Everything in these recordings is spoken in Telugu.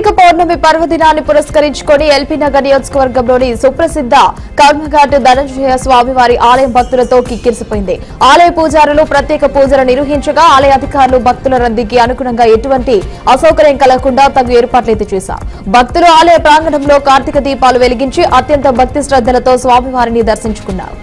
కార్తీక పౌర్ణమి పర్వదినాన్ని పురస్కరించుకొని ఎల్బీ నగర్ నియోజకవర్గంలోని సుప్రసిద్ధ కర్మఘాట్ ధనంజయ స్వామివారి ఆలయం భక్తులతో కిక్కిరిసిపోయింది. ఆలయ పూజారులు ప్రత్యేక పూజలు నిర్వహించగా ఆలయ అధికారులు భక్తుల రద్దీకి అనుగుణంగా ఎటువంటి అసౌకర్యం కలగకుండా తగు ఏర్పాట్లయితే చేశారు. భక్తులు ఆలయ ప్రాంగణంలో కార్తీక దీపాలు వెలిగించి అత్యంత భక్తి శ్రద్ధలతో స్వామివారిని దర్శించుకున్నారు.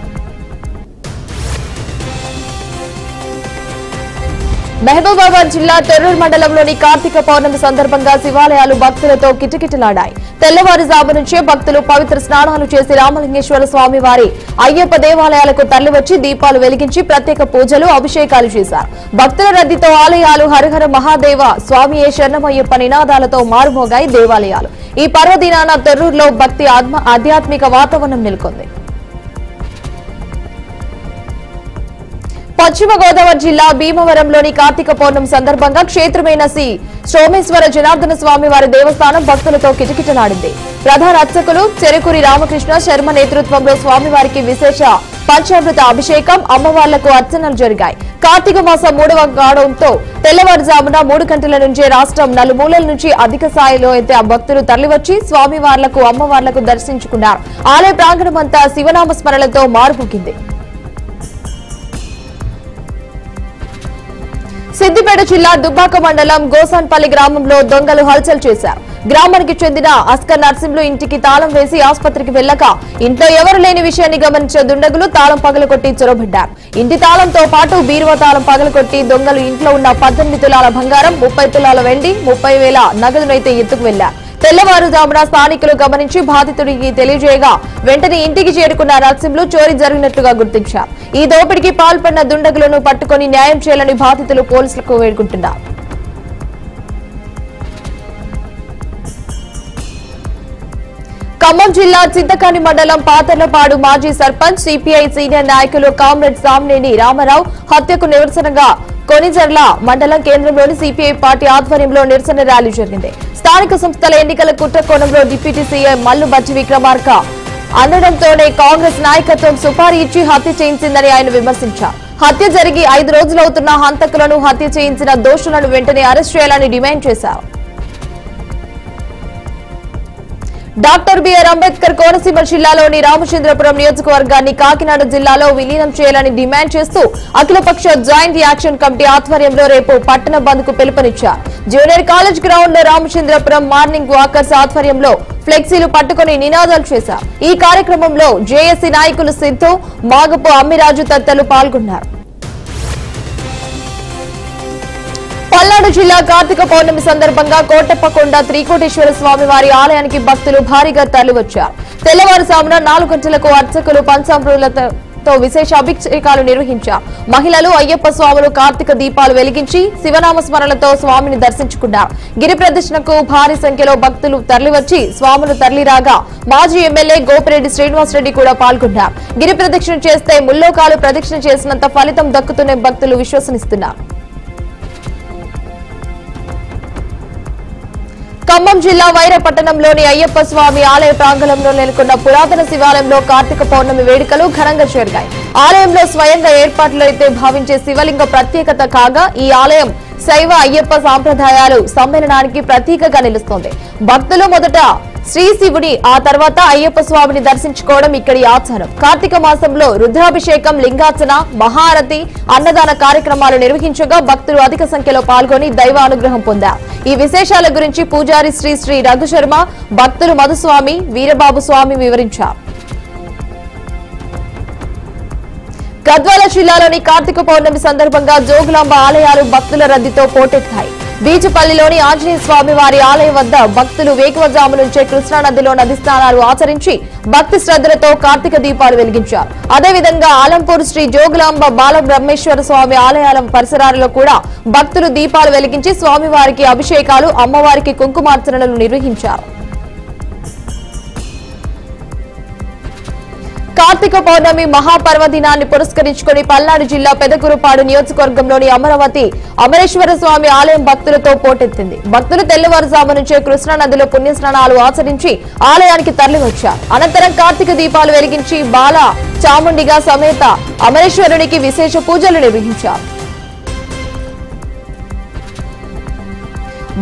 మహబూబాబాద్ జిల్లా తెర్రూరు మండలంలోని కార్తీక పౌర్ణమి సందర్భంగా శివాలయాలు భక్తులతో కిటకిటలాడాయి. తెల్లవారుజాము నుంచే భక్తులు పవిత్ర స్నానాలు చేసి రామలింగేశ్వర స్వామి వారి అయ్యప్ప దేవాలయాలకు తరలివచ్చి దీపాలు వెలిగించి ప్రత్యేక పూజలు అభిషేకాలు చేశారు. భక్తుల రద్దీతో ఆలయాలు హరహర మహాదేవ స్వామియే శరణమయ్యప్ప నినాదాలతో మారుమోగాయి దేవాలయాలు. ఈ పర్వదినాన తెర్రూరులో భక్తి ఆధ్యాత్మిక వాతావరణం నెలకొంది. పశ్చిమ గోదావరి జిల్లా భీమవరంలోని కార్తీక పౌర్ణమి సందర్భంగా క్షేత్రమైన శ్రీ సోమేశ్వర జనార్దన స్వామి వారి దేవస్థానం భక్తులతో కిటకిటలాడింది. ప్రధాన అర్చకులు చెరుకూరి రామకృష్ణ శర్మ నేతృత్వంలో స్వామివారికి విశేష పంచామృత అభిషేకం, అమ్మవార్లకు అర్చనలు జరిగాయి. కార్తీక మాసం 3వ గాడంతో తెల్లవారుజామున 3 గంటల నుంచే రాష్ట్రం నలుమూలల నుంచి అధిక స్థాయిలో అయితే భక్తులు తరలివచ్చి స్వామివార్లకు అమ్మవార్లకు దర్శించుకున్నారు. ఆలయ ప్రాంగణమంతా శివనామ స్మరణలతో మారుమోగింది. సిద్దిపేట జిల్లా దుబ్బాక మండలం గోసాన్పల్లి గ్రామంలో దొంగలు హల్చల్ చేశారు. గ్రామానికి చెందిన అస్కర్ నర్సింహులు ఇంటికి తాళం వేసి ఆసుపత్రికి వెళ్లక ఇంట్లో ఎవరు లేని విషయాన్ని గమనించే దుండగులు తాళం పగలగొట్టి చొరబడ్డారు. ఇంటి తాళంతో పాటు బీరువా తాళం పగలగొట్టి దొంగలు ఇంట్లో ఉన్న 18 తులాల బంగారం, 30 తులాల వెండి, 30,000 నగదునైతే ఎత్తుకు వెళ్లారు. తెల్లవారుజామున స్థానికులు గమనించి బాధితుడికి తెలియజేయగా వెంటనే ఇంటికి చేరుకున్న నర్సింహులు చోరీ జరిగినట్లుగా గుర్తించారు. ఈ దోపిడీకి పాల్పడిన దుండగులను పట్టుకుని న్యాయం చేయాలని బాధితులు పోలీసులకు వేడుకుంటున్నారు. ఖమ్మం జిల్లా చింతకాని మండలం పాతర్లపాడు మాజీ సర్పంచ్ సిపిఐ సీనియర్ నాయకులు కామ్రేడ్ సామ్నేని రామారావు హత్యకు నిరసనగా కొనిజర్ల మండలం కేంద్రంలోని సిపిఐ పార్టీ ఆధ్వర్యంలో నిరసన ర్యాలీ జరిగింది. స్థానిక సంస్థల ఎన్నికల కుట్రకోణంలో డిప్యూటీ సీఎం మల్లు బజ్జి విక్రమార్క అనడంతోనే కాంగ్రెస్ నాయకత్వం సుపారీ ఇచ్చి హత్య చేయించిందని ఆయన విమర్శించారు. హత్య జరిగి 5 రోజులవుతున్న హంతకులను హత్య చేయించిన దోషులను వెంటనే అరెస్ట్ చేయాలని డిమాండ్ చేశారు. డాక్టర్ బిఆర్ అంబేద్కర్ కోనసీమ జిల్లాలోని రామచంద్రపురం నియోజకవర్గాన్ని కాకినాడ జిల్లాలో విలీనం చేయాలని డిమాండ్ చేస్తూ అఖిలపక్ష జాయింట్ యాక్షన్ కమిటీ ఆధ్వర్యంలో రేపు పట్టణ బంద్ కు పిలుపునిచ్చారు. జూనియర్ కాలేజ్ గ్రౌండ్ లో రామచంద్రపురం మార్నింగ్ వాకర్స్ ఆధ్వర్యంలో ఫ్లెక్సీలు పట్టుకుని నినాదాలు చేశారు. ఈ కార్యక్రమంలో జేఏసీ నాయకులు సిద్ధు, మాగపు అమ్మిరాజు తదితరులు పాల్గొన్నారు. పల్నాడు జిల్లా కార్తీక పౌర్ణమి సందర్భంగా కోటప్పకొండ త్రికోటేశ్వర స్వామి వారి ఆలయానికి భక్తులు భారీగా తరలివచ్చారు. తెల్లవారుజామున 4 గంటలకు అర్చకులు పంచామృతాలతో విశేష అభిషేకాలు నిర్వహించారు. మహిళలు అయ్యప్ప స్వాములు కార్తీక దీపాలు వెలిగించి శివనామ స్మరణలతో స్వామిని దర్శించుకున్నారు. గిరి ప్రదర్శనకు భారీ సంఖ్యలో భక్తులు తరలివచ్చి స్వాములు తరలిరాగా మాజీ ఎమ్మెల్యే గోపిరెడ్డి శ్రీనివాసరెడ్డి కూడా పాల్గొన్నారు. గిరి ప్రదక్షిణ చేస్తే ముల్లోకాలు ప్రదక్షిణ చేసినంత ఫలితం దక్కుతుందని భక్తులు విశ్వసిస్తున్నారు. ఖమ్మం జిల్లా వైరపట్టణంలోని అయ్యప్ప స్వామి ఆలయ ప్రాంగణంలో నెలకొన్న పురాతన శివాలయంలో కార్తీక పౌర్ణమి వేడుకలు ఘనంగా జరిగాయి. ఆలయంలో స్వయంగా ఏర్పాట్లు అయితే భావించే శివలింగ ప్రత్యేకత కాగా ఈ ఆలయం శైవ అయ్యప్ప సాంప్రదాయాలు సమ్మేళనానికి ప్రతీకగా నిలుస్తోంది. భక్తులు మొదట శ్రీ శివుని, ఆ తర్వాత అయ్యప్ప స్వామిని దర్శించుకోవడం ఇక్కడి ఆచారం. కార్తీక మాసంలో రుద్రాభిషేకం, లింగార్చన, మహారతి, అన్నదాన కార్యక్రమాలు నిర్వహించగా భక్తులు అధిక సంఖ్యలో పాల్గొని దైవ అనుగ్రహం పొందారు. ఈ విశేషాల గురించి పూజారి శ్రీ రఘుశర్మ, భక్తులు మధుస్వామి, వీరబాబు స్వామి వివరించారు. గద్వాల జిల్లాలోని కార్తీక పౌర్ణమి సందర్భంగా జోగులాంబ ఆలయాలు భక్తుల రద్దీతో పోటెత్తాయి. బీచుపల్లిలోని ఆంజనేయ స్వామి వారి ఆలయం వద్ద భక్తులు వేకువజాము నుంచే కృష్ణానదిలో నది స్నానాలు ఆచరించి భక్తి శ్రద్ధలతో కార్తీక దీపాలు వెలిగించారు. అదేవిధంగా ఆలంపూర్ శ్రీ జోగులాంబ బాలబ్రహ్మేశ్వర స్వామి ఆలయాల పరిసరాలలో కూడా భక్తులు దీపాలు వెలిగించి స్వామివారికి అభిషేకాలు, అమ్మవారికి కుంకుమార్చనలు నిర్వహించారు. కార్తీక పౌర్ణమి మహాపర్వదినాన్ని పురస్కరించుకుని పల్నాడు జిల్లా పెదకురుపాడు నియోజకవర్గంలోని అమరావతి అమరేశ్వర స్వామి ఆలయం భక్తులతో పోటెత్తింది. భక్తులు తెల్లవారుజాము నుంచే కృష్ణానదిలో పుణ్యస్నానాలు ఆచరించి ఆలయానికి తరలివచ్చారు. అనంతరం కార్తీక దీపాలు వెలిగించి బాల చాముండిగా సమేత అమరేశ్వరునికి విశేష పూజలు నిర్వహించారు.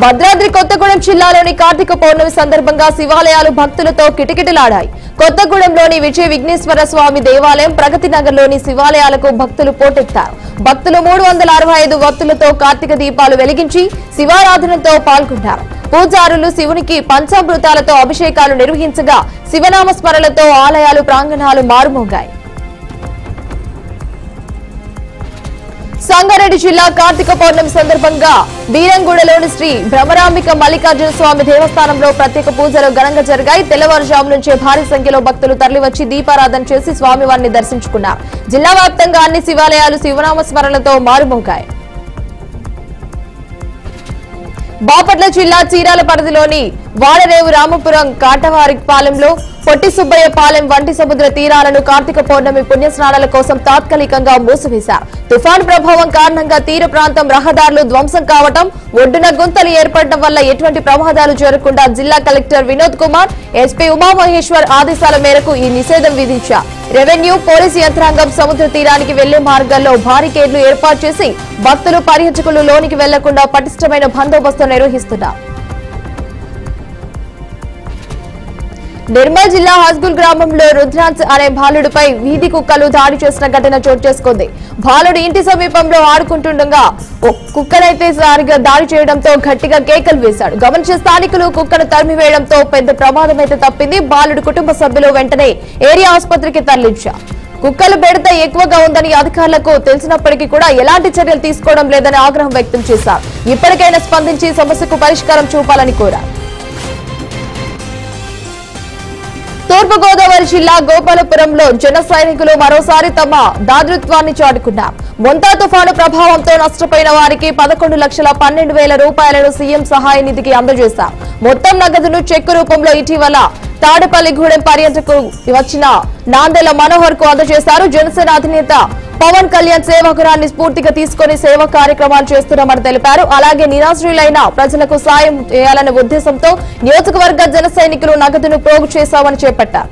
భద్రాద్రి కొత్తగూడెం జిల్లాలోని కార్తీక పౌర్ణమి సందర్భంగా శివాలయాలు భక్తులతో కిటకిటలాడాయి. కొత్తగూడెంలోని విజయ విఘ్నేశ్వర స్వామి దేవాలయం, ప్రగతి నగర్లోని శివాలయాలకు భక్తులు పోటెత్తారు. భక్తులు 365 వత్తులతో కార్తీక దీపాలు వెలిగించి శివారాధనతో పాల్గొన్నారు. పూజారులు శివునికి పంచామృతాలతో అభిషేకాలు నిర్వహించగా శివనామ స్మరణలతో ఆలయాలు ప్రాంగణాలు మారుమోగాయి. సంగారెడ్డి జిల్లా కార్తీక పౌర్ణమి సందర్భంగా బీరంగూడలోని శ్రీ భ్రమరాంబిక మల్లికార్జున స్వామి దేవస్థానంలో ప్రత్యేక పూజలు ఘనంగా జరిగాయి. తెల్లవారుజాము నుంచే భారీ సంఖ్యలో భక్తులు తరలివచ్చి దీపారాధన చేసి స్వామివారిని దర్శించుకున్నారు. జిల్లా వ్యాప్తంగా అన్ని శివాలయాలు శివనామ స్మరణలతో మారుమోగాయి. బాపట్ల జిల్లా చీరాల పరిధిలోని వాడరేవు రామపురం కాటవారిపాలెంలో పొట్టి సుబ్బయ్య పాలెం వంటి సముద్ర తీరాలను కార్తీక పౌర్ణమి పుణ్యస్నానాల కోసం తాత్కాలికంగా మూసివేశారు. తుఫాను ప్రభావం కారణంగా తీర ప్రాంతం రహదారులు ధ్వంసం కావడం, ఒడ్డున గుంతలు ఏర్పడటం వల్ల ఎటువంటి ప్రమాదాలు జరగకుండా జిల్లా కలెక్టర్ వినోద్ కుమార్, ఎస్పీ ఉమామహేశ్వర్ ఆదేశాల మేరకు ఈ నిషేధం విధించారు. రెవెన్యూ, పోలీసు యంత్రాంగం సముద్ర తీరానికి వెళ్లే మార్గాల్లో బారికేడ్లు ఏర్పాటు చేసి భక్తులు, పర్యాటకులు లోనికి వెళ్లకుండా పటిష్టమైన బందోబస్తు నిర్వహిస్తున్నారు. నిర్మల్ జిల్లా హస్గుల్ గ్రామంలో రుద్రాంశ్ అనే బాలుడిపై వీధి కుక్కలు దాడి చేసిన ఘటన చోటు చేసుకుంది. బాలుడు ఇంటి సమీపంలో ఆడుకుంటుండగా కుక్కనైతే దాడి చేయడంతో గట్టిగా కేకలు వేశాడు. గమనించిన స్థానికులు కుక్కను తరిమివేయడంతో పెద్ద ప్రమాదమైతే తప్పింది. బాలుడు కుటుంబ సభ్యులు వెంటనే ఏరియా ఆసుపత్రికి తరలించారు. కుక్కల బెడత ఎక్కువగా ఉందని అధికారులకు తెలిసినప్పటికీ కూడా ఎలాంటి చర్యలు తీసుకోవడం లేదని ఆగ్రహం వ్యక్తం చేశారు. ఇప్పటికైనా స్పందించి సమస్యకు పరిష్కారం చూపాలని కోరారు. తూర్పుగోదావరి జిల్లా గోపాలపురంలో జన సైనికులు మరోసారి తమ దాతృత్వాన్ని చాటుకున్నారు. మొంతా తుఫాను ప్రభావంతో నష్టపోయిన వారికి 11,12,000 రూపాయలను సీఎం సహాయ నిధికి అందజేశారు. మొత్తం నగదును చెక్కు రూపంలో ఇటీవల తాడేపల్లిగూడెం పర్యటనకు వచ్చిన నాందెల మనోహర్ కు అందజేశారు. జనసేన అధినేత పవన్ కళ్యాణ్ సేవకురాన్ని స్ఫూర్తిగా తీసుకుని సేవా కార్యక్రమాలు చేస్తున్నామని తెలిపారు. అలాగే నిరాశ్రయులైన ప్రజలకు సాయం చేయాలనే ఉద్దేశంతో నియోజకవర్గ జన సైనికులు నగదును పోగు చేశామని చేపట్టారు.